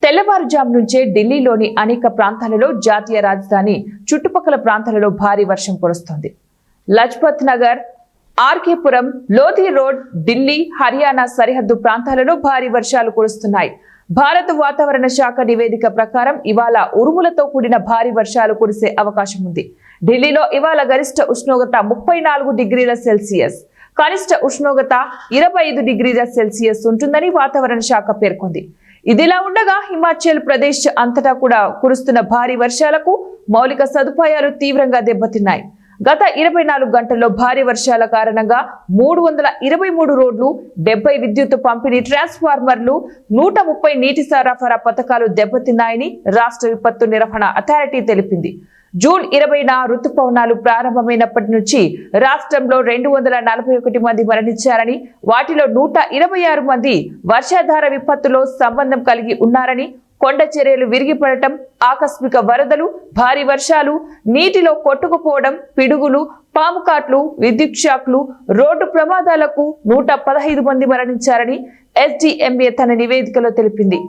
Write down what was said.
తెల్లవారుజాము నుంచే ఢిల్లీలోని అనేక ప్రాంతాలలో జాతీయ రాజధాని చుట్టుపక్కల ప్రాంతాలలో భారీ వర్షం కురుస్తోంది. లజ్పత్ నగర్, ఆర్కేపురం, లోధి రోడ్, ఢిల్లీ, హర్యానా సరిహద్దు ప్రాంతాలలో భారీ వర్షాలు కురుస్తున్నాయి. భారత వాతావరణ శాఖ నివేదిక ప్రకారం ఇవాళ ఉరుములతో కూడిన భారీ వర్షాలు కురిసే అవకాశం ఉంది. ఢిల్లీలో ఇవాళ గరిష్ట ఉష్ణోగ్రత 34 డిగ్రీల సెల్సియస్, కనిష్ట ఉష్ణోగ్రత 25 డిగ్రీల సెల్సియస్ ఉంటుందని వాతావరణ శాఖ పేర్కొంది. ఇదిలా ఉండగా హిమాచల్ ప్రదేశ్ అంతటా కూడా కురుస్తున్న భారీ వర్షాలకు మౌలిక సదుపాయాలు తీవ్రంగా దెబ్బతిన్నాయి. గత 24 గంటల్లో భారీ వర్షాల కారణంగా 323 రోడ్లు, 70 విద్యుత్ పంపిణీ ట్రాన్స్ఫార్మర్లు, 130 నీటి సరఫరా పథకాలు దెబ్బతిన్నాయని రాష్ట్ర విపత్తు నిర్వహణ అథారిటీ తెలిపింది. జూన్ 20న రుతుపవనాలు ప్రారంభమైనప్పటి నుంచి రాష్ట్రంలో 241 మంది మరణించారని, వాటిలో 126 మంది వర్షాధార విపత్తులో సంబంధం కలిగి ఉన్నారని, కొండ చర్యలు విరిగిపడటం, ఆకస్మిక వరదలు, భారీ వర్షాలు, నీటిలో కొట్టుకుపోవడం, పిడుగులు, పాము కాట్లు, విద్యుత్ షాక్లు, రోడ్డు ప్రమాదాలకు 115 మంది మరణించారని ఎస్డిఎంఏ తన నివేదికలో తెలిపింది.